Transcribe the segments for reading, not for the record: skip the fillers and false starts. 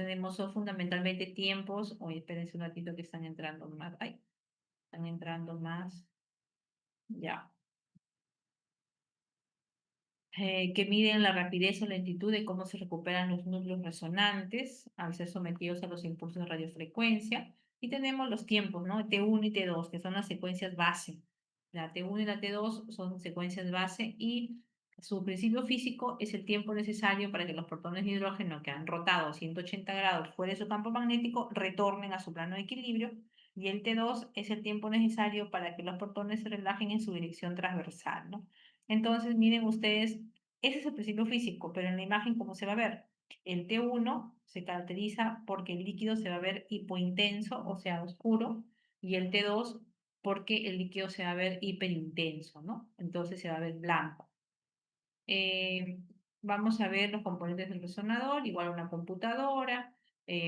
tenemos son fundamentalmente tiempos. Oye, espérense un ratito que están entrando más. Ay, están entrando más. Ya. Que miden la rapidez o lentitud de cómo se recuperan los núcleos resonantes al ser sometidos a los impulsos de radiofrecuencia. Y tenemos los tiempos, ¿no? T1 y T2, que son las secuencias base. La T1 y la T2 son secuencias base y su principio físico es el tiempo necesario para que los protones de hidrógeno que han rotado 180 grados fuera de su campo magnético retornen a su plano de equilibrio. Y el T2 es el tiempo necesario para que los protones se relajen en su dirección transversal, ¿no? Entonces, miren ustedes, ese es el principio físico, pero en la imagen, ¿cómo se va a ver? El T1 se caracteriza porque el líquido se va a ver hipointenso, o sea, oscuro, y el T2 porque el líquido se va a ver hiperintenso, ¿no? Entonces se va a ver blanco. Eh, Vamos a ver los componentes del resonador, igual una computadora,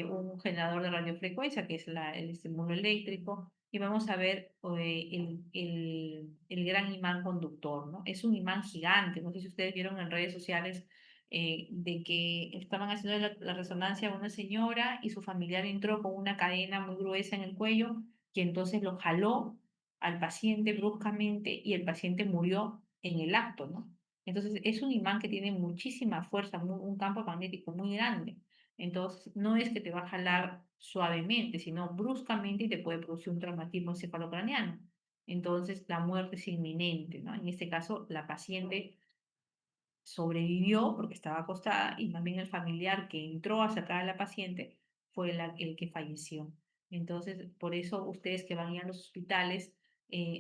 un generador de radiofrecuencia, que es el estímulo eléctrico, y vamos a ver el gran imán conductor, ¿no? Es un imán gigante, no sé si ustedes vieron en redes sociales de que estaban haciendo la resonancia a una señora y su familiar entró con una cadena muy gruesa en el cuello, y entonces lo jaló al paciente bruscamente y el paciente murió en el acto, ¿no? Entonces, es un imán que tiene muchísima fuerza, un campo magnético muy grande. Entonces, no es que te va a jalar suavemente, sino bruscamente y te puede producir un traumatismo encefalocraniano. Entonces, la muerte es inminente, ¿no? En este caso, la paciente sobrevivió porque estaba acostada y más bien el familiar que entró a sacar a la paciente fue el que falleció. Entonces, por eso ustedes que van a ir a los hospitales,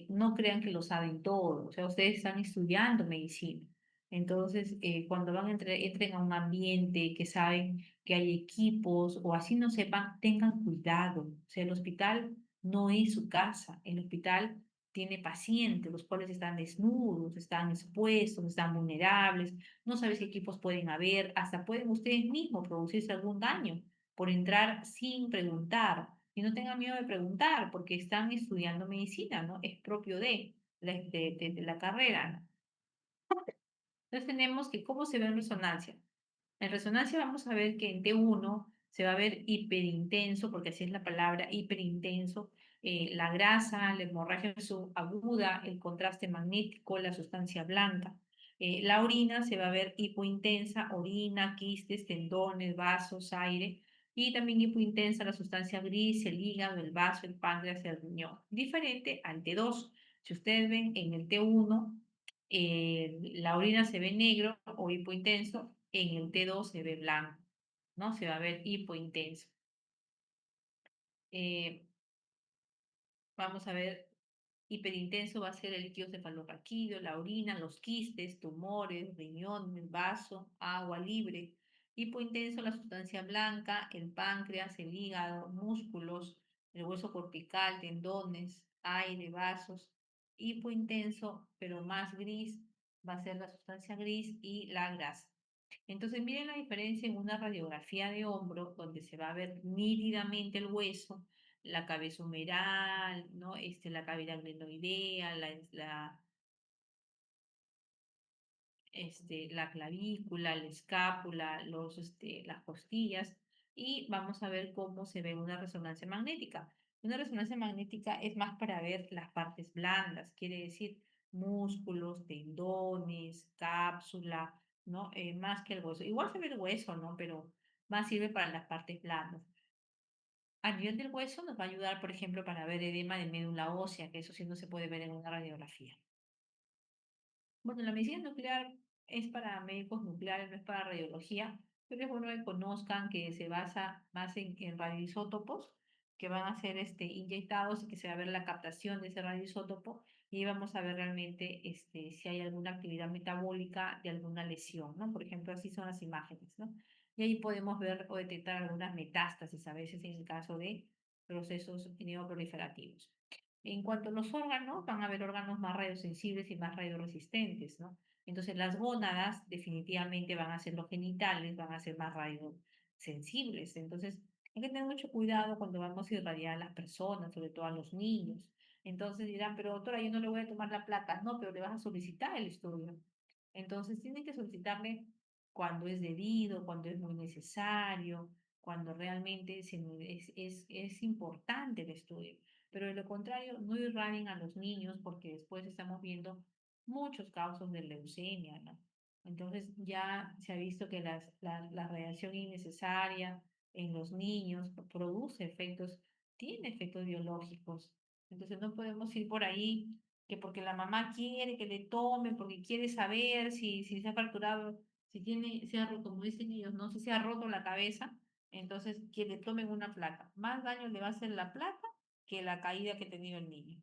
no crean que lo saben todo, o sea, ustedes están estudiando medicina. Entonces, cuando entren a un ambiente que saben que hay equipos o así no sepan, tengan cuidado. O sea, el hospital no es su casa. El hospital tiene pacientes, los cuales están desnudos, están expuestos, están vulnerables, no sabes qué equipos pueden haber, hasta pueden ustedes mismos producirse algún daño por entrar sin preguntar. Y no tengan miedo de preguntar, porque están estudiando medicina, ¿no? Es propio de la carrera, ¿no? Entonces tenemos que cómo se ve en resonancia. En resonancia vamos a ver que en T1 se va a ver hiperintenso, porque así es la palabra, hiperintenso, la grasa, la hemorragia subaguda, el contraste magnético, la sustancia blanca. La orina se va a ver hipointensa, orina, quistes, tendones, vasos, aire, y también hipointensa la sustancia gris, el hígado, el vaso, el páncreas, el riñón. Diferente al T2. Si ustedes ven en el T1, la orina se ve negro o hipointenso, en el T2 se ve blanco, ¿no? Se va a ver hipointenso. Eh, Vamos a ver, hiperintenso va a ser el líquido cefalorraquídeo, la orina, los quistes, tumores, riñón, el vaso, agua libre. Hipointenso, la sustancia blanca, el páncreas, el hígado, músculos, el hueso cortical, tendones, aire, vasos. Hipointenso, pero más gris, va a ser la sustancia gris y la grasa. Entonces, miren la diferencia en una radiografía de hombro, donde se va a ver nítidamente el hueso, la cabeza humeral, ¿no? La cavidad glenoidea, la clavícula, la escápula, las costillas, y vamos a ver cómo se ve una resonancia magnética. Una resonancia magnética es más para ver las partes blandas, quiere decir músculos, tendones, cápsula, ¿no? Más que el hueso. Igual se ve el hueso, ¿no? Pero más sirve para las partes blandas. A nivel del hueso nos va a ayudar, por ejemplo, para ver edema de médula ósea, que eso sí no se puede ver en una radiografía. Bueno, la medicina nuclear es para médicos nucleares, no es para radiología, pero es bueno que conozcan que se basa más en radioisótopos que van a ser inyectados y que se va a ver la captación de ese radioisótopo y vamos a ver realmente si hay alguna actividad metabólica de alguna lesión, ¿no? Por ejemplo, así son las imágenes, ¿no? Y ahí podemos ver o detectar algunas metástasis, a veces en el caso de procesos neoproliferativos. En cuanto a los órganos, van a haber órganos más radiosensibles y más radioresistentes, ¿no? Entonces, las gónadas definitivamente van a ser los genitales, van a ser más radiosensibles. Entonces, hay que tener mucho cuidado cuando vamos a irradiar a las personas, sobre todo a los niños. Entonces dirán, pero doctora, yo no le voy a tomar la placa. No, pero le vas a solicitar el estudio. Entonces, tienen que solicitarle cuando es debido, cuando es muy necesario. cuando realmente es importante el estudio. Pero de lo contrario, no irradien a los niños porque después estamos viendo muchos casos de leucemia, ¿no? Entonces ya se ha visto que la radiación innecesaria en los niños produce efectos, tiene efectos biológicos. Entonces no podemos ir por ahí que porque la mamá quiere que le tomen, porque quiere saber si se ha fracturado, si tiene, se ha roto, como dicen ellos, no, si se ha roto la cabeza, entonces que le tomen una placa. Más daño le va a hacer la placa que la caída que ha tenido el niño.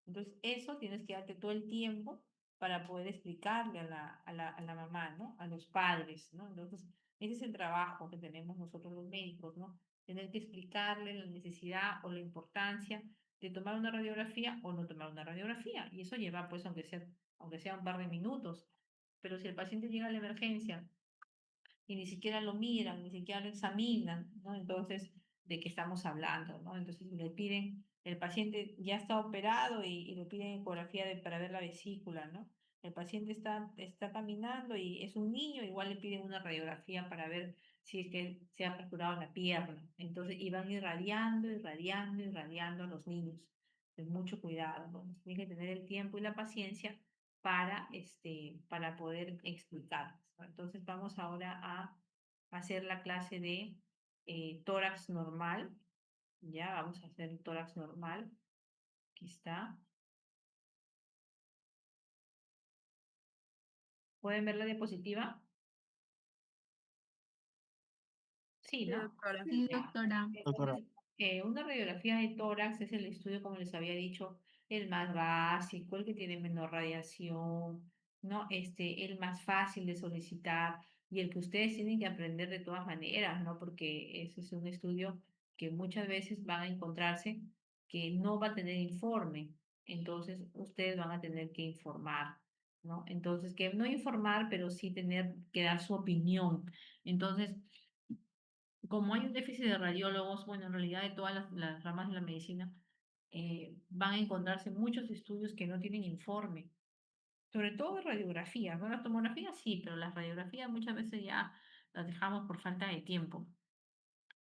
Entonces, eso tienes que darte todo el tiempo para poder explicarle a la mamá, ¿no? A los padres, ¿no? Entonces, ese es el trabajo que tenemos nosotros los médicos, ¿no? Tener que explicarle la necesidad o la importancia de tomar una radiografía o no tomar una radiografía. Y eso lleva, pues, aunque sea un par de minutos. Pero si el paciente llega a la emergencia y ni siquiera lo miran, ni siquiera lo examinan, ¿no? Entonces, ¿de qué estamos hablando, no? Entonces le piden, el paciente ya está operado y le piden ecografía para ver la vesícula, ¿no? El paciente está caminando y es un niño, igual le piden una radiografía para ver si es que se ha fracturado la pierna. Entonces, y van irradiando, irradiando, irradiando a los niños. Con mucho cuidado, ¿no? Tienen que tener el tiempo y la paciencia para poder explicarles, ¿no? Entonces vamos ahora a hacer la clase de tórax normal. Ya, vamos a hacer el tórax normal. Aquí está. ¿Pueden ver la diapositiva? Sí, Sí, ¿no? doctora. Sí, Ya. doctora. Doctora, Entonces, una radiografía de tórax es el estudio, como les había dicho, el más básico, el que tiene menor radiación, ¿no? El más fácil de solicitar y el que ustedes tienen que aprender de todas maneras, ¿no? Porque ese es un estudio que muchas veces van a encontrarse que no va a tener informe, entonces ustedes van a tener que informar, ¿no? Entonces, que no informar, pero sí tener que dar su opinión. Entonces, como hay un déficit de radiólogos, bueno, en realidad de todas las ramas de la medicina, van a encontrarse muchos estudios que no tienen informe, sobre todo de radiografías, ¿no? Las tomografías sí, pero las radiografías muchas veces ya las dejamos por falta de tiempo.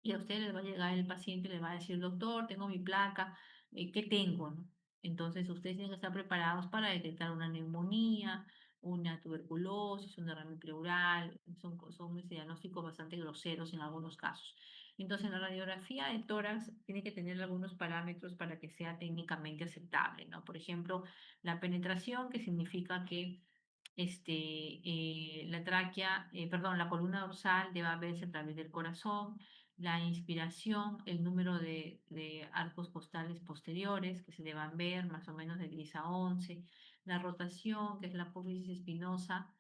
Y a usted les va a llegar el paciente, le va a decir, doctor, tengo mi placa, ¿qué tengo, no? Entonces, ustedes tienen que estar preparados para detectar una neumonía, una tuberculosis, un derrame pleural, son diagnósticos bastante groseros en algunos casos. Entonces, la radiografía de tórax tiene que tener algunos parámetros para que sea técnicamente aceptable, ¿no? Por ejemplo, la penetración, que significa que la tráquea, perdón, la columna dorsal debe verse a través del corazón, la inspiración, el número de arcos costales posteriores que se deban ver, más o menos de 10 a 11, la rotación, que es la apófisis espinosa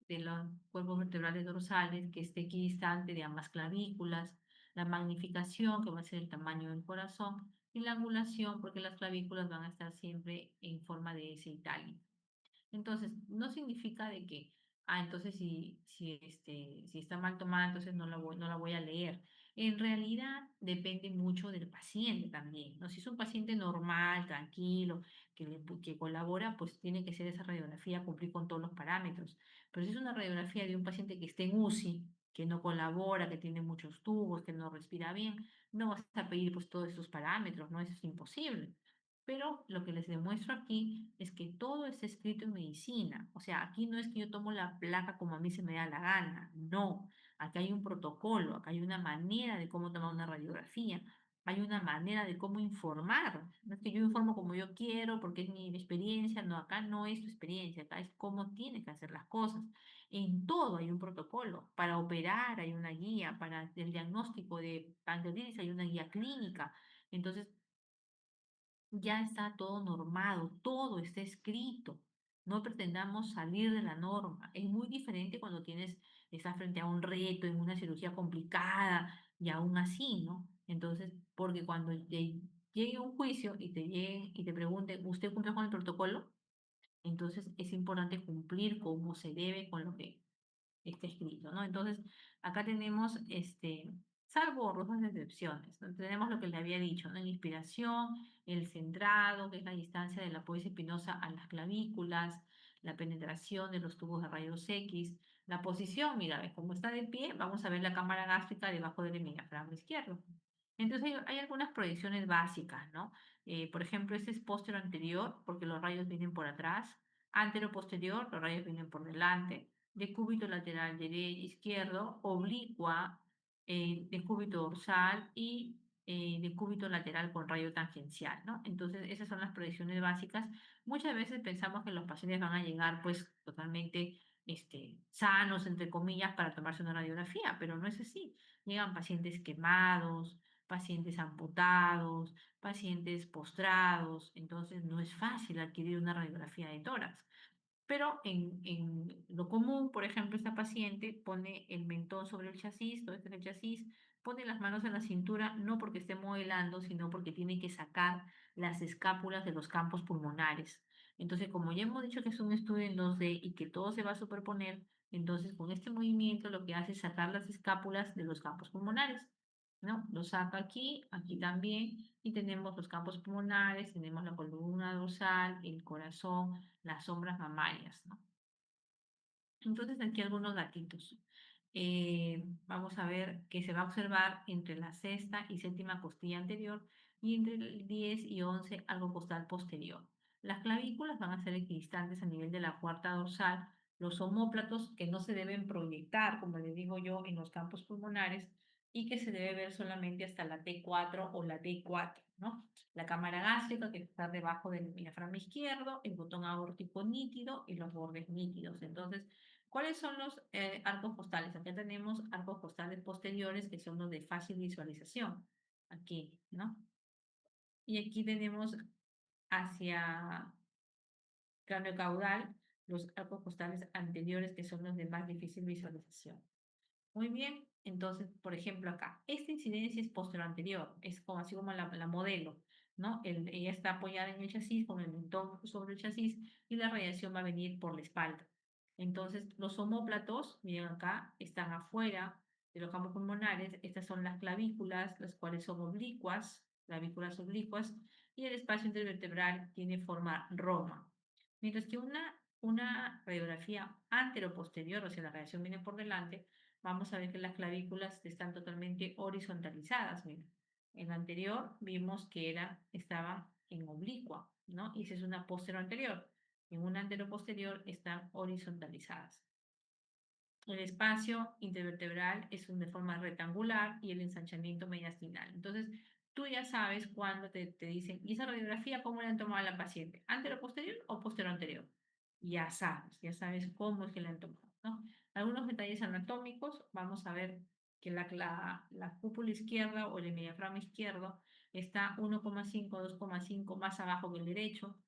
de los cuerpos vertebrales dorsales, que esté equidistante de ambas clavículas, la magnificación, que va a ser el tamaño del corazón, y la angulación, porque las clavículas van a estar siempre en forma de S itálica. Entonces, no significa de que, entonces si está mal tomada, entonces no la voy a leer. En realidad depende mucho del paciente también, ¿no? Si es un paciente normal, tranquilo, que colabora, pues tiene que ser esa radiografía, cumplir con todos los parámetros. Pero si es una radiografía de un paciente que esté en UCI, que no colabora, que tiene muchos tubos, que no respira bien, no vas a pedir pues todos esos parámetros, ¿no? Eso es imposible. Pero lo que les demuestro aquí es que todo está escrito en medicina. O sea, aquí no es que yo tomo la placa como a mí se me da la gana. No, acá hay un protocolo, acá hay una manera de cómo tomar una radiografía, hay una manera de cómo informar. No es que yo informo como yo quiero porque es mi experiencia. No, acá no es tu experiencia, acá es cómo tienes que hacer las cosas. En todo hay un protocolo. Para operar hay una guía, para el diagnóstico de pancreatitis hay una guía clínica. Entonces, ya está todo normado, todo está escrito. No pretendamos salir de la norma. Es muy diferente cuando estás frente a un reto en una cirugía complicada y aún así, ¿no? Entonces, porque cuando llegue un juicio y te lleguen y te pregunten, ¿usted cumple con el protocolo? Entonces es importante cumplir como se debe con lo que está escrito, ¿no? Entonces, acá tenemos, salvo honrosas excepciones, ¿no? Tenemos lo que le había dicho, ¿no? La inspiración, el centrado, que es la distancia de la poesa espinosa a las clavículas, la penetración de los tubos de rayos X, La posición, mira, ves cómo está de pie, vamos a ver la cámara gástrica debajo del hemidiafragma izquierdo. Entonces hay algunas proyecciones básicas, ¿no? Por ejemplo, este es póstero anterior, porque los rayos vienen por atrás. Antero posterior, los rayos vienen por delante. Decúbito lateral derecho, izquierdo, oblicua, decúbito dorsal y decúbito lateral con rayo tangencial, ¿no? Entonces, esas son las proyecciones básicas. Muchas veces pensamos que los pacientes van a llegar, pues, totalmente sanos, entre comillas, para tomarse una radiografía, pero no es así. Llegan pacientes quemados, pacientes amputados, pacientes postrados, entonces no es fácil adquirir una radiografía de tórax. Pero en lo común, por ejemplo, esta paciente pone el mentón sobre el chasis, todo este es el chasis, pone las manos en la cintura, no porque esté modelando, sino porque tiene que sacar las escápulas de los campos pulmonares. Entonces, como ya hemos dicho que es un estudio en 2D y que todo se va a superponer, entonces con este movimiento lo que hace es sacar las escápulas de los campos pulmonares, ¿no? Lo saca aquí, aquí también, y tenemos los campos pulmonares, tenemos la columna dorsal, el corazón, las sombras mamarias, ¿no? Entonces, aquí algunos datitos. Vamos a ver que se va a observar entre la sexta y séptima costilla anterior y entre el 10 y 11 algo costal posterior. Las clavículas van a ser equidistantes a nivel de la cuarta dorsal. Los omóplatos que no se deben proyectar, como les digo yo, en los campos pulmonares y que se debe ver solamente hasta la T4 o la D4, ¿no? La cámara gástrica que está debajo del diafragma izquierdo, el botón aórtico nítido y los bordes nítidos. Entonces, ¿cuáles son los arcos costales? Acá tenemos arcos costales posteriores que son los de fácil visualización. Aquí, ¿no? Y aquí tenemos hacia cráneo caudal los arcos costales anteriores que son los de más difícil visualización. Muy bien, entonces, por ejemplo, acá, esta incidencia es posterior anterior, es como así como la modelo, ¿no? Ella está apoyada en el chasis con el mentón sobre el chasis y la radiación va a venir por la espalda. Entonces, los omóplatos, miren acá, están afuera de los campos pulmonares, estas son las clavículas, las cuales son oblicuas, clavículas oblicuas, y el espacio intervertebral tiene forma roma. Mientras que una radiografía antero-posterior, o sea, la radiación viene por delante, vamos a ver que las clavículas están totalmente horizontalizadas. Mira. En la anterior vimos que estaban en oblicua, ¿no? Y esa es una posterior anterior. En una antero posterior están horizontalizadas. El espacio intervertebral es de forma rectangular y el ensanchamiento mediastinal. Entonces, tú ya sabes cuando te dicen, ¿y esa radiografía cómo le han tomado a la paciente? ¿Antero posterior o posterior anterior? Ya sabes cómo es que le han tomado, ¿no? Algunos detalles anatómicos, vamos a ver que la cúpula izquierda o el diafragma izquierdo está 1,5, 2,5 más abajo que el derecho.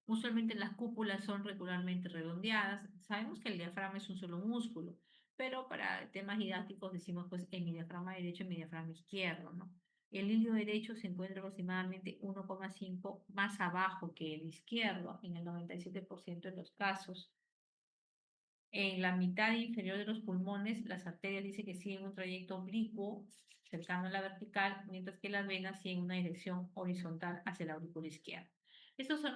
Usualmente las cúpulas son regularmente redondeadas. Sabemos que el diafragma es un solo músculo, pero para temas didácticos decimos pues el diafragma derecho y el diafragma izquierdo, ¿no? El hilio derecho se encuentra aproximadamente 1,5 más abajo que el izquierdo en el 97% de los casos. En la mitad inferior de los pulmones, las arterias dice que siguen un trayecto oblicuo cercano a la vertical, mientras que las venas siguen una dirección horizontal hacia la aurícula izquierda. Estos son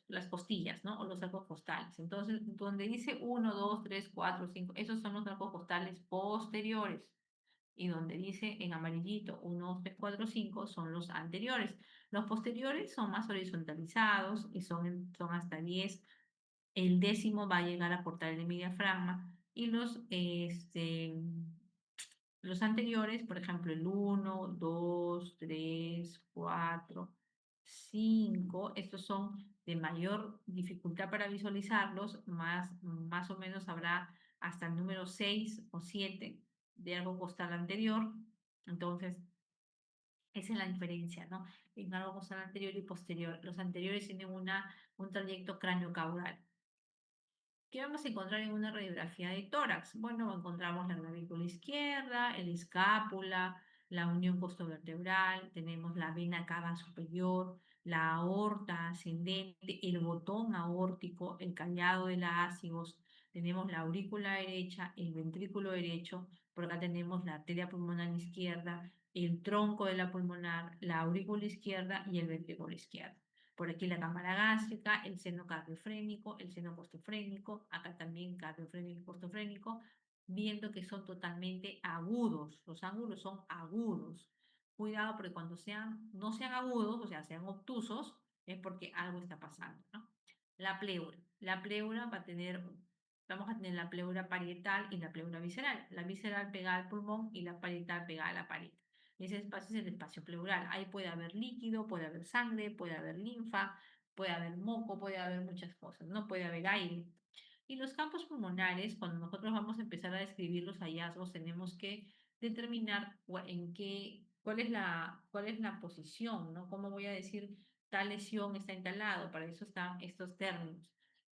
las costillas, ¿no? O los arcos costales. Entonces, donde dice 1, 2, 3, 4, 5, esos son los arcos costales posteriores. Y donde dice en amarillito 1, 2, 3, 4, 5 son los anteriores. Los posteriores son más horizontalizados y son hasta 10. El décimo va a llegar a aportar el diafragma y los anteriores, por ejemplo, el 1, 2, 3, 4, 5, estos son de mayor dificultad para visualizarlos, más o menos habrá hasta el número 6 o 7 de algo costal anterior. Entonces, esa es la diferencia, ¿no? En algo costal anterior y posterior. Los anteriores tienen un trayecto cráneo-caudal. ¿Qué vamos a encontrar en una radiografía de tórax? Bueno, encontramos la clavícula izquierda, el escápula, la unión costovertebral, tenemos la vena cava superior, la aorta ascendente, el botón aórtico, el callado de la ácigos, tenemos la aurícula derecha, el ventrículo derecho, por acá tenemos la arteria pulmonar izquierda, el tronco de la pulmonar, la aurícula izquierda y el ventrículo izquierdo. Por aquí la cámara gástrica, el seno cardiofrénico, el seno costofrénico, acá también cardiofrénico y costofrénico, viendo que son totalmente agudos. Los ángulos son agudos. Cuidado porque cuando no sean agudos, o sea, sean obtusos, es porque algo está pasando, ¿no? La pleura. La pleura vamos a tener la pleura parietal y la pleura visceral. La visceral pegada al pulmón y la parietal pegada a la pared. Ese espacio es el espacio pleural. Ahí puede haber líquido, puede haber sangre, puede haber linfa, puede haber moco, puede haber muchas cosas, ¿no? Puede haber aire. Y los campos pulmonares, cuando nosotros vamos a empezar a describir los hallazgos, tenemos que determinar cuál es la posición, ¿no? ¿Cómo voy a decir tal lesión está instalado? Para eso están estos términos.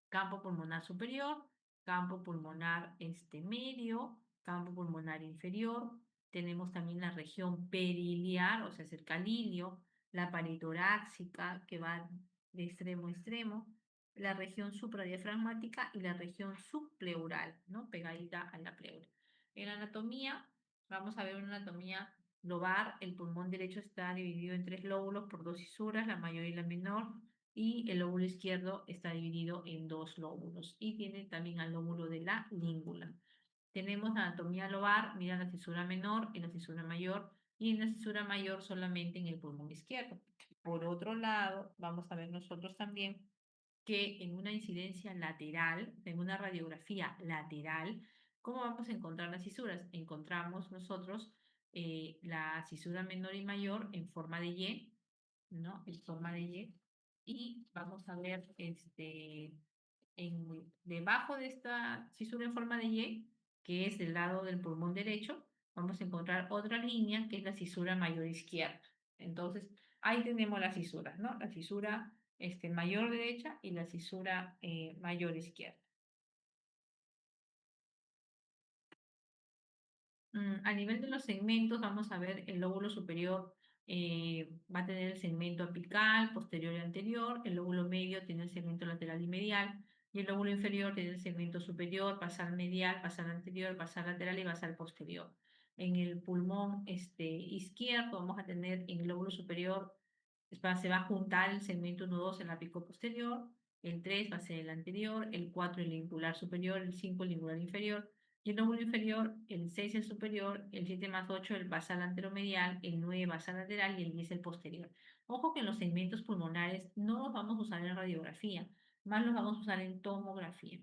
Campo pulmonar superior, campo pulmonar medio, campo pulmonar inferior. Tenemos también la región periliar, o sea, es el calilio, la pared torácica que va de extremo a extremo, la región supradiafragmática y la región subpleural, ¿no? Pegadita a la pleura. En la anatomía, vamos a ver una anatomía lobar. El pulmón derecho está dividido en tres lóbulos por dos cisuras, la mayor y la menor, y el lóbulo izquierdo está dividido en dos lóbulos y tiene también al lóbulo de la língula. Tenemos la anatomía lobar, mira la fisura menor y la fisura mayor, y en la fisura mayor solamente en el pulmón izquierdo. Por otro lado, vamos a ver nosotros también que en una incidencia lateral, en una radiografía lateral, ¿cómo vamos a encontrar las cisuras? Encontramos nosotros la cisura menor y mayor en forma de Y, ¿no? En forma de Y. Y vamos a ver debajo de esta cisura en forma de Y, que es del lado del pulmón derecho, vamos a encontrar otra línea que es la cisura mayor izquierda. Entonces, ahí tenemos las fisuras, ¿no? La fisura mayor derecha y la fisura mayor izquierda. A nivel de los segmentos, vamos a ver el lóbulo superior va a tener el segmento apical, posterior y anterior, el lóbulo medio tiene el segmento lateral y medial, y el lóbulo inferior tiene el segmento superior, basal medial, basal anterior, basal lateral y basal posterior. En el pulmón izquierdo vamos a tener en el lóbulo superior, se va a juntar el segmento 1-2 en la pico posterior, el 3 va a ser el anterior, el 4 el lingular superior, el 5 el lingular inferior, y el lóbulo inferior, el 6 el superior, el 7 más 8 el basal anteromedial, el 9 basal lateral y el 10 el posterior. Ojo que en los segmentos pulmonares no los vamos a usar en radiografía, más los vamos a usar en tomografía.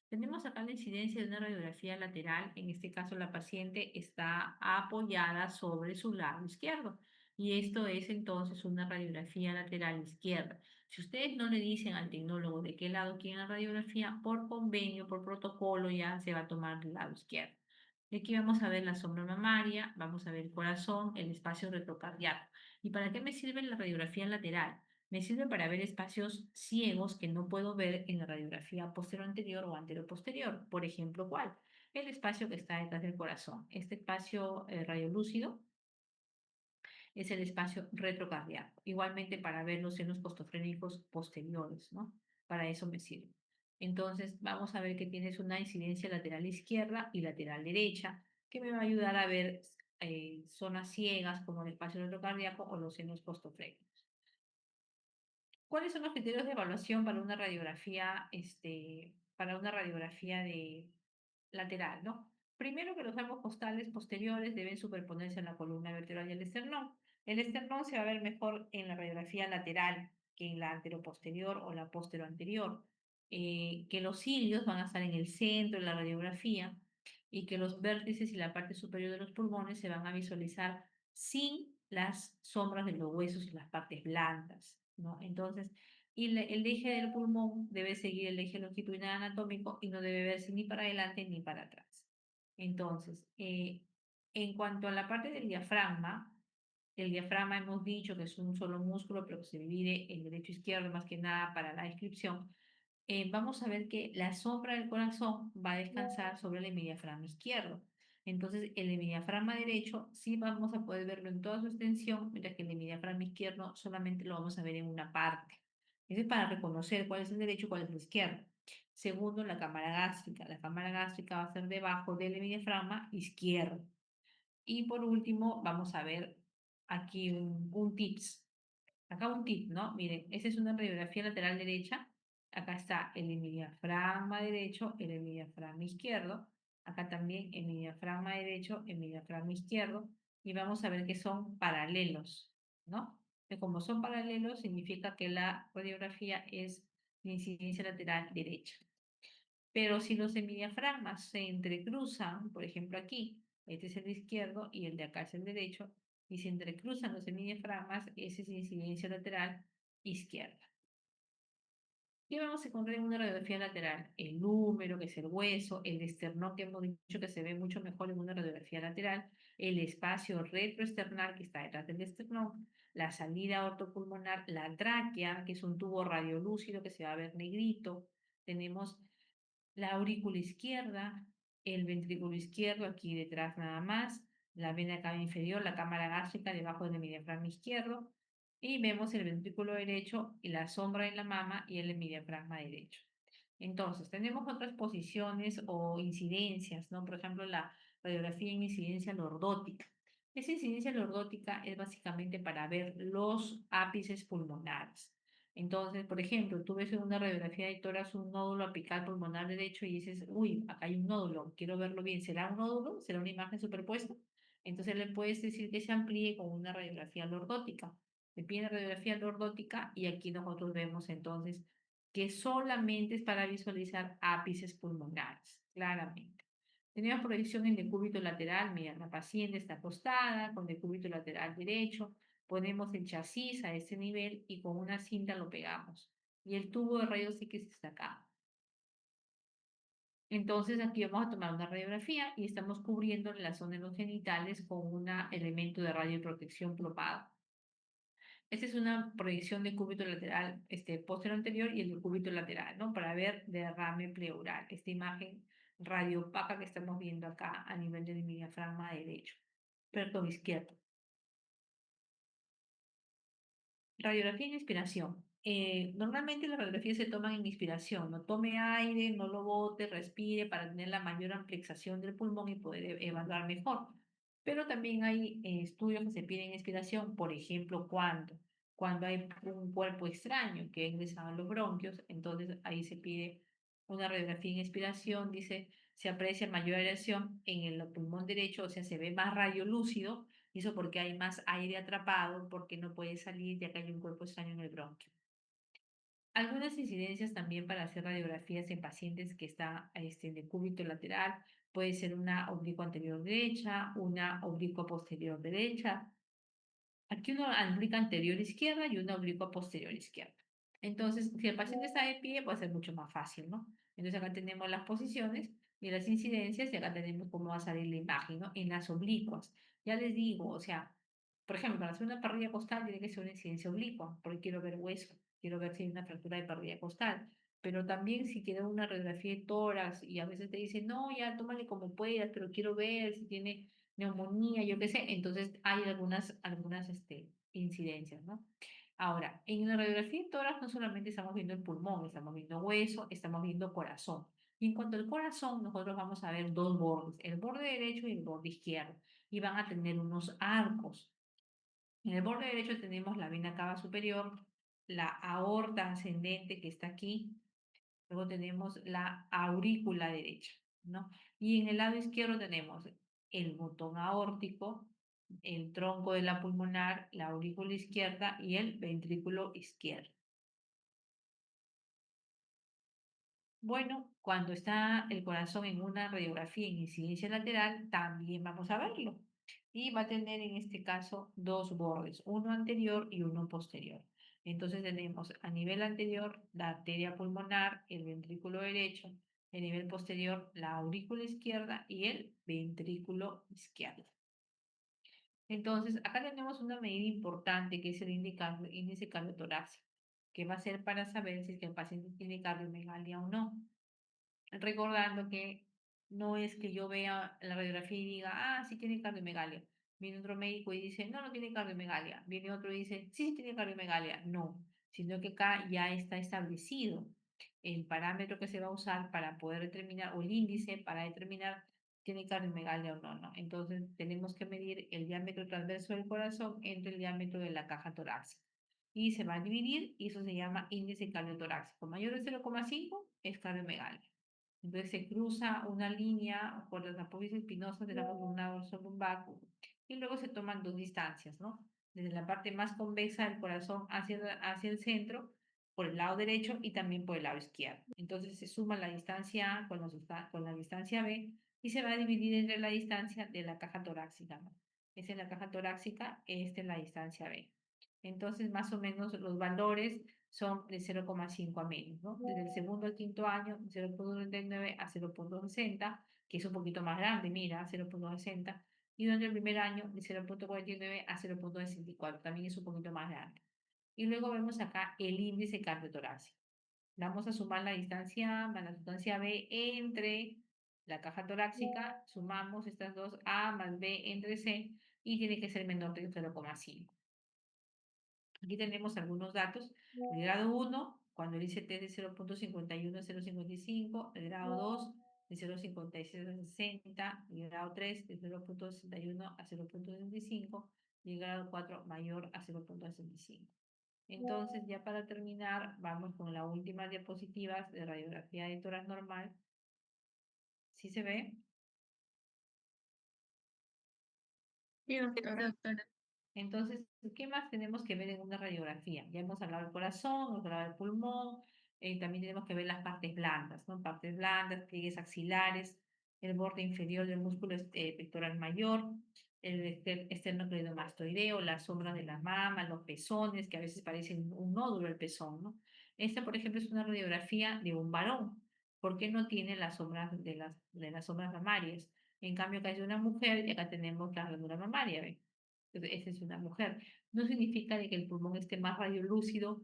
Tenemos acá la incidencia de una radiografía lateral. En este caso, la paciente está apoyada sobre su lado izquierdo. Y esto es entonces una radiografía lateral izquierda. Si ustedes no le dicen al tecnólogo de qué lado quieren la radiografía, por convenio, por protocolo, ya se va a tomar el lado izquierdo. Y aquí vamos a ver la sombra mamaria, vamos a ver el corazón, el espacio retrocardíaco. ¿Y para qué me sirve la radiografía lateral? Me sirve para ver espacios ciegos que no puedo ver en la radiografía posterior anterior o anterior posterior. Por ejemplo, ¿cuál? El espacio que está detrás del corazón. Este espacio radiolúcido es el espacio retrocardíaco. Igualmente para ver los senos costofrénicos posteriores, ¿no? Para eso me sirve. Entonces, vamos a ver que tienes una incidencia lateral izquierda y lateral derecha, que me va a ayudar a ver zonas ciegas como el espacio retrocardíaco o los senos costofrénicos. ¿Cuáles son los criterios de evaluación para una radiografía de lateral, ¿no? Primero que los ambos costales posteriores deben superponerse en la columna vertebral y el esternón. El esternón se va a ver mejor en la radiografía lateral que en la anteroposterior o la posteroanterior. Que los cilios van a estar en el centro de la radiografía y que los vértices y la parte superior de los pulmones se van a visualizar sin las sombras de los huesos y las partes blandas, ¿no? Entonces, el eje del pulmón debe seguir el eje longitudinal anatómico y no debe verse ni para adelante ni para atrás. Entonces, en cuanto a la parte del diafragma, el diafragma hemos dicho que es un solo músculo, pero que se divide en derecho e izquierdo más que nada para la descripción. Vamos a ver que la sombra del corazón va a descansar sobre el hemidiafragma izquierdo. Entonces, el hemidiafragma derecho sí vamos a poder verlo en toda su extensión, mientras que el hemidiafragma izquierdo solamente lo vamos a ver en una parte. Eso es para reconocer cuál es el derecho y cuál es el izquierdo. Segundo, la cámara gástrica. La cámara gástrica va a ser debajo del hemidiafragma izquierdo. Y por último, vamos a ver aquí un tips. Acá un tip, ¿no? Miren, esta es una radiografía lateral derecha. Acá está el diafragma derecho, el diafragma izquierdo. Acá también el diafragma derecho, el diafragma izquierdo. Y vamos a ver que son paralelos, ¿no? Que como son paralelos, significa que la radiografía es de incidencia lateral derecha. Pero si los semidiafragmas se entrecruzan, por ejemplo aquí, este es el izquierdo y el de acá es el derecho, y se entrecruzan los semidiafragmas, esa es incidencia lateral izquierda. ¿Qué vamos a encontrar en una radiografía lateral? El húmero, que es el hueso, el esternón, que hemos dicho que se ve mucho mejor en una radiografía lateral, el espacio retroesternal que está detrás del esternón, la salida ortopulmonar, la tráquea, que es un tubo radiolúcido que se va a ver negrito, tenemos la aurícula izquierda, el ventrículo izquierdo aquí detrás nada más, la vena cava inferior, la cámara gástrica debajo del diafragma izquierdo, y vemos el ventrículo derecho y la sombra en la mama y el diafragma derecho. Entonces, tenemos otras posiciones o incidencias, ¿no? Por ejemplo, la radiografía en incidencia lordótica. Esa incidencia lordótica es básicamente para ver los ápices pulmonares. Entonces, por ejemplo, tú ves en una radiografía de tórax un nódulo apical pulmonar derecho y dices, uy, acá hay un nódulo, quiero verlo bien. ¿Será un nódulo? ¿Será una imagen superpuesta? Entonces le puedes decir que se amplíe con una radiografía lordótica. Le piden radiografía lordótica y aquí nosotros vemos entonces que solamente es para visualizar ápices pulmonares, claramente. Tenemos proyección en decúbito lateral, mira, la paciente está acostada con decúbito lateral derecho, ponemos el chasis a ese nivel y con una cinta lo pegamos. Y el tubo de rayos X está acá. Entonces aquí vamos a tomar una radiografía y estamos cubriendo la zona de los genitales con un elemento de radioprotección plomado. Esta es una proyección de cúbito lateral posterior anterior y el de cúbito lateral, ¿no? Para ver derrame pleural. Esta imagen radiopaca que estamos viendo acá a nivel del diafragma derecho, perdón, izquierdo. Radiografía en inspiración. Normalmente las radiografías se toman en inspiración. No tome aire, no lo bote, respire para tener la mayor ampliación del pulmón y poder evaluar mejor. Pero también hay estudios que se piden en inspiración, por ejemplo, cuando hay un cuerpo extraño que ha ingresado a los bronquios, entonces ahí se pide una radiografía en inspiración, dice, se aprecia mayor aireación en el pulmón derecho, o sea, se ve más radiolúcido y eso porque hay más aire atrapado, porque no puede salir ya que hay un cuerpo extraño en el bronquio. Algunas incidencias también para hacer radiografías en pacientes que están en decúbito lateral, puede ser una oblicua anterior derecha, una oblicua posterior derecha. Aquí una oblicua anterior izquierda y una oblicua posterior izquierda. Entonces, si el paciente está de pie, puede ser mucho más fácil, ¿no? Entonces acá tenemos las posiciones y las incidencias y acá tenemos cómo va a salir la imagen, ¿no? En las oblicuas. Ya les digo, o sea, por ejemplo, para hacer una parrilla costal tiene que ser una incidencia oblicua, porque quiero ver hueso, quiero ver si hay una fractura de parrilla costal. Pero también si quiero una radiografía de tórax y a veces te dicen, no, ya tómale como puedas, pero quiero ver si tiene neumonía, yo qué sé, entonces hay algunas incidencias, ¿no? Ahora, en la radiografía de tórax no solamente estamos viendo el pulmón, estamos viendo hueso, estamos viendo corazón. Y en cuanto al corazón, nosotros vamos a ver dos bordes, el borde derecho y el borde izquierdo, y van a tener unos arcos. En el borde derecho tenemos la vena cava superior, la aorta ascendente que está aquí, luego tenemos la aurícula derecha, ¿no? Y en el lado izquierdo tenemos el botón aórtico, el tronco de la pulmonar, la aurícula izquierda y el ventrículo izquierdo. Bueno, cuando está el corazón en una radiografía en incidencia lateral, también vamos a verlo. Y va a tener en este caso dos bordes, uno anterior y uno posterior. Entonces tenemos a nivel anterior la arteria pulmonar, el ventrículo derecho, a nivel posterior la aurícula izquierda y el ventrículo izquierdo. Entonces, acá tenemos una medida importante que es el índice cardiotorácico, que va a ser para saber si es que el paciente tiene cardiomegalia o no. Recordando que no es que yo vea la radiografía y diga, ah, sí tiene cardiomegalia. Viene otro médico y dice, no, no tiene cardiomegalia. Viene otro y dice, sí, sí tiene cardiomegalia. No, sino que acá ya está establecido el parámetro que se va a usar para poder determinar, o el índice para determinar tiene cardiomegalia o no, ¿no? Entonces tenemos que medir el diámetro transverso del corazón entre el diámetro de la caja torácica. y se va a dividir y eso se llama índice cardiotorácico. Mayor de 0,5 es cardiomegalia. Entonces se cruza una línea por las apófisis espinosas de la columna dorsolumbar y luego se toman dos distancias, ¿no? Desde la parte más convexa del corazón hacia el centro, por el lado derecho y también por el lado izquierdo. Entonces se suma la distancia A con la distancia B y se va a dividir entre la distancia de la caja torácica, ¿no? Esa es la caja torácica, esta es la distancia B. Entonces, más o menos los valores son de 0,5 a menos, ¿no? Desde el segundo al quinto año, 0,99 a 0,60, que es un poquito más grande, mira, 0,60, y durante el primer año de 0,49 a 0,64, también es un poquito más grande. Y luego vemos acá el índice cardiotorácico. Vamos a sumar la distancia A más la distancia B entre la caja torácica, sumamos estas dos A más B entre C y tiene que ser menor de 0,5. Aquí tenemos algunos datos. El grado 1, cuando el ICT es de 0,51 a 0,55, el grado 2 de 0,56 a 60, el grado 3 de 0,61 a 0,65 y el grado 4 mayor a 0,65. Entonces, ya para terminar, vamos con la última diapositiva de radiografía de tórax normal. ¿Sí se ve? Sí, Doctora. doctora. Entonces, ¿qué más tenemos que ver en una radiografía? Ya hemos hablado del corazón, hemos hablado del pulmón, también tenemos que ver las partes blandas, ¿no? Partes blandas, pliegues axilares, el borde inferior del músculo pectoral mayor, el esternocleidomastoideo, las sombras de la mama, los pezones, que a veces parecen un nódulo el pezón, ¿no? Esta, por ejemplo, es una radiografía de un varón. ¿Por qué no tiene las sombras de las sombras mamarias? En cambio, acá es de una mujer y acá tenemos la glándula mamaria, ¿ven? Esa es una mujer. No significa de que el pulmón esté más radiolúcido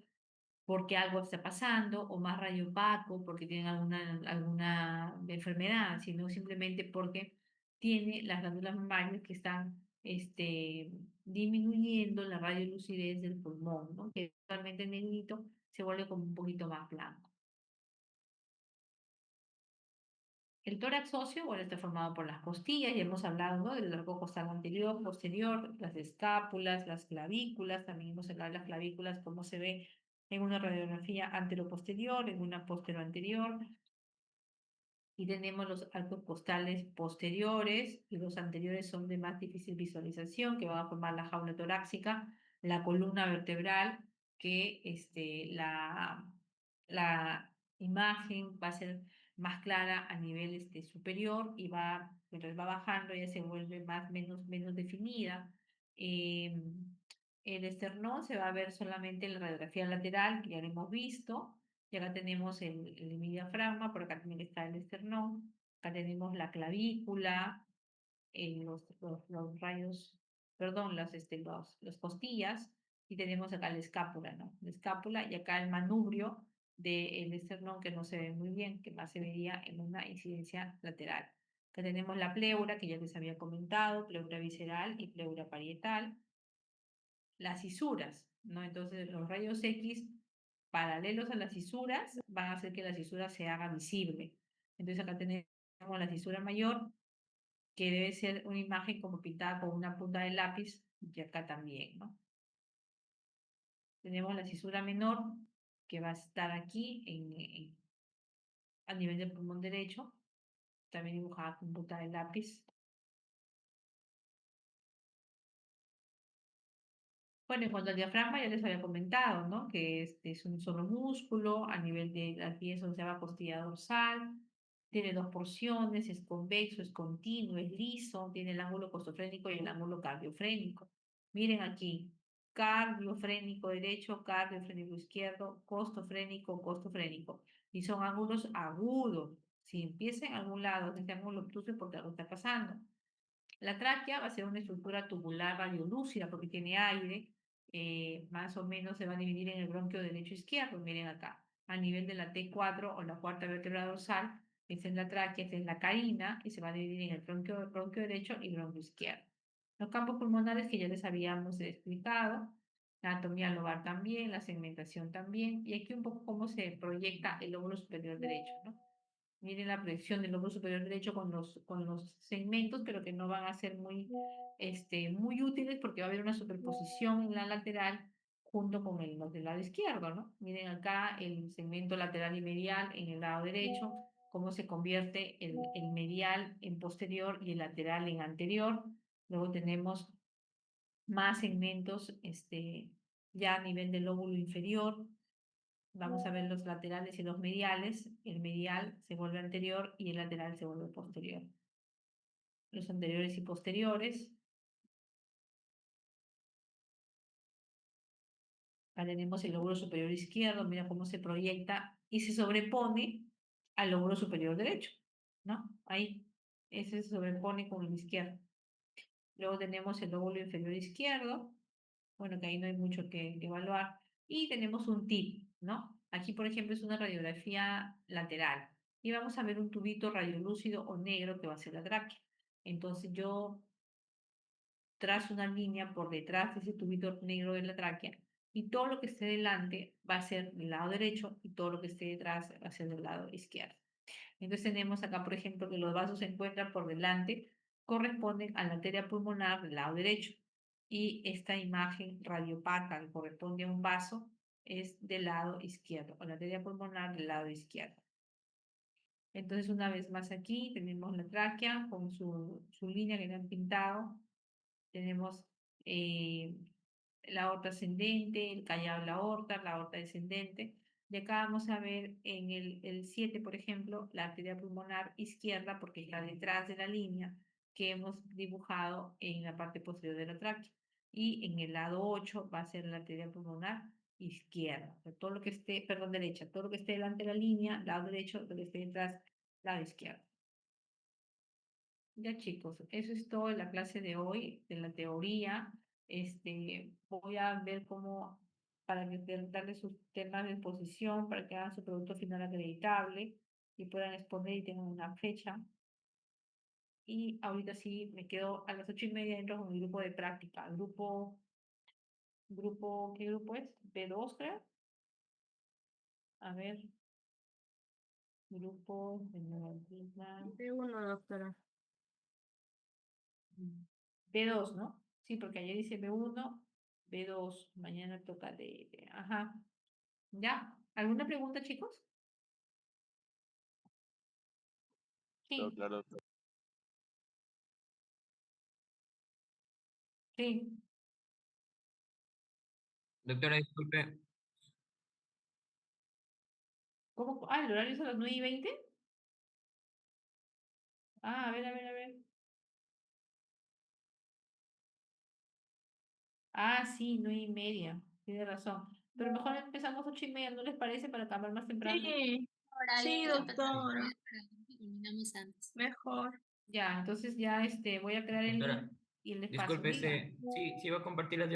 porque algo está pasando o más radio opaco porque tienen alguna enfermedad, sino simplemente porque tiene las glándulas mamarias que están disminuyendo la radiolucidez del pulmón, ¿no? Que actualmente negrito se vuelve como un poquito más blanco. El tórax óseo, bueno, está formado por las costillas, ya hemos hablado, ¿no? Del largo costal anterior, posterior, las escápulas, las clavículas, también hemos hablado de las clavículas, cómo se ve en una radiografía anteroposterior, en una posterior-anterior, y tenemos los arcos costales posteriores y los anteriores son de más difícil visualización, que van a formar la jaula torácica, la columna vertebral, que la imagen va a ser más clara a nivel superior y va, mientras va bajando ya se vuelve menos definida. El esternón se va a ver solamente en la radiografía lateral, que ya lo hemos visto, y acá tenemos el diafragma, por acá también está el esternón. Acá tenemos la clavícula, los rayos, perdón, los costillas. Y tenemos acá la escápula, ¿no? La escápula y acá el manubrio del esternón que no se ve muy bien, que más se vería en una incidencia lateral. Acá tenemos la pleura, que ya les había comentado, pleura visceral y pleura parietal, las cisuras, ¿no? Entonces, los rayos X paralelos a las cisuras van a hacer que la cisura se haga visible. Entonces, acá tenemos la cisura mayor, que debe ser una imagen como pintada con una punta de lápiz, y acá también, ¿no? Tenemos la cisura menor, que va a estar aquí a nivel del pulmón derecho, también dibujada con punta de lápiz. Bueno, en cuanto al diafragma, ya les había comentado, ¿no? Que es un solo músculo a nivel de la pieza donde se llama costilla dorsal, tiene dos porciones, es convexo, es continuo, es liso, tiene el ángulo costofrénico y el ángulo cardiofrénico. Miren aquí, cardiofrénico derecho, cardiofrénico izquierdo, costofrénico, costofrénico. Y son ángulos agudos. Si empieza en algún lado, este ángulo obtuso es porque algo está pasando. La tráquea va a ser una estructura tubular radiolúcida porque tiene aire, más o menos se va a dividir en el bronquio derecho e izquierdo, miren acá, a nivel de la T4 o la cuarta vértebra dorsal, esta es la tráquea, esta es la carina, y se va a dividir en el bronquio derecho y bronquio izquierdo. Los campos pulmonares que ya les habíamos explicado, la anatomía lobar también, la segmentación también, y aquí un poco cómo se proyecta el lóbulo superior derecho, ¿no? Miren la proyección del lóbulo superior derecho con los segmentos, pero que no van a ser muy útiles porque va a haber una superposición en la lateral junto con los del lado izquierdo, ¿no? Miren acá el segmento lateral y medial en el lado derecho, cómo se convierte el medial en posterior y el lateral en anterior. Luego tenemos más segmentos ya a nivel del lóbulo inferior. Vamos a ver los laterales y los mediales. El medial se vuelve anterior y el lateral se vuelve posterior. Los anteriores y posteriores. Acá tenemos el lóbulo superior izquierdo, mira cómo se proyecta y se sobrepone al lóbulo superior derecho, ¿no? Ahí, ese se sobrepone con el izquierdo. Luego tenemos el lóbulo inferior izquierdo, bueno, que ahí no hay mucho que evaluar. Y tenemos un tip, ¿no? Aquí, por ejemplo, es una radiografía lateral. Y vamos a ver un tubito radiolúcido o negro que va a ser la tráquea. Entonces yo trazo una línea por detrás de ese tubito negro de la tráquea y todo lo que esté delante va a ser del lado derecho y todo lo que esté detrás va a ser del lado izquierdo. Entonces tenemos acá, por ejemplo, que los vasos se encuentran por delante, corresponden a la arteria pulmonar del lado derecho. Y esta imagen radiopata que corresponde a un vaso es del lado izquierdo, o la arteria pulmonar del lado izquierdo. Entonces, una vez más aquí tenemos la tráquea con su línea que le han pintado. Tenemos eh, la aorta ascendente, el callado de la aorta descendente. Y acá vamos a ver en el 7, por ejemplo, la arteria pulmonar izquierda, porque está detrás de la línea que hemos dibujado en la parte posterior de la tráquea. Y en el lado 8 va a ser la arteria pulmonar izquierda. O sea, todo lo que esté, perdón, derecha, todo lo que esté delante de la línea, lado derecho, lo que esté detrás, lado izquierdo. Ya chicos, eso es todo de la clase de hoy, de la teoría. Voy a ver cómo, para darles sus temas de exposición, para que hagan su producto final acreditable y puedan exponer y tengan una fecha. Y ahorita sí me quedo a las 8:30 entro con el grupo de práctica. ¿Qué grupo es? B2, creo. A ver, grupo de Nueva Isla. De uno, doctora. B2, ¿no? Sí, porque ayer dice B1, B2, mañana toca ajá. ¿Ya? ¿Alguna pregunta, chicos? Claro, Sí, claro. sí. Doctora, disculpe. ¿Cómo? Ah, el horario es a las 9:20. Ah, a ver, a ver, a ver. Ah, sí, 9:30. Tiene razón. Pero mejor empezamos 8:30, ¿no les parece? Para acabar más temprano. Sí, sí, Horario empezamos doctora. y terminamos antes. Mejor. Ya, entonces ya voy a crear el Doctora, link y el espacio. disculpe, Diga. sí va a compartir la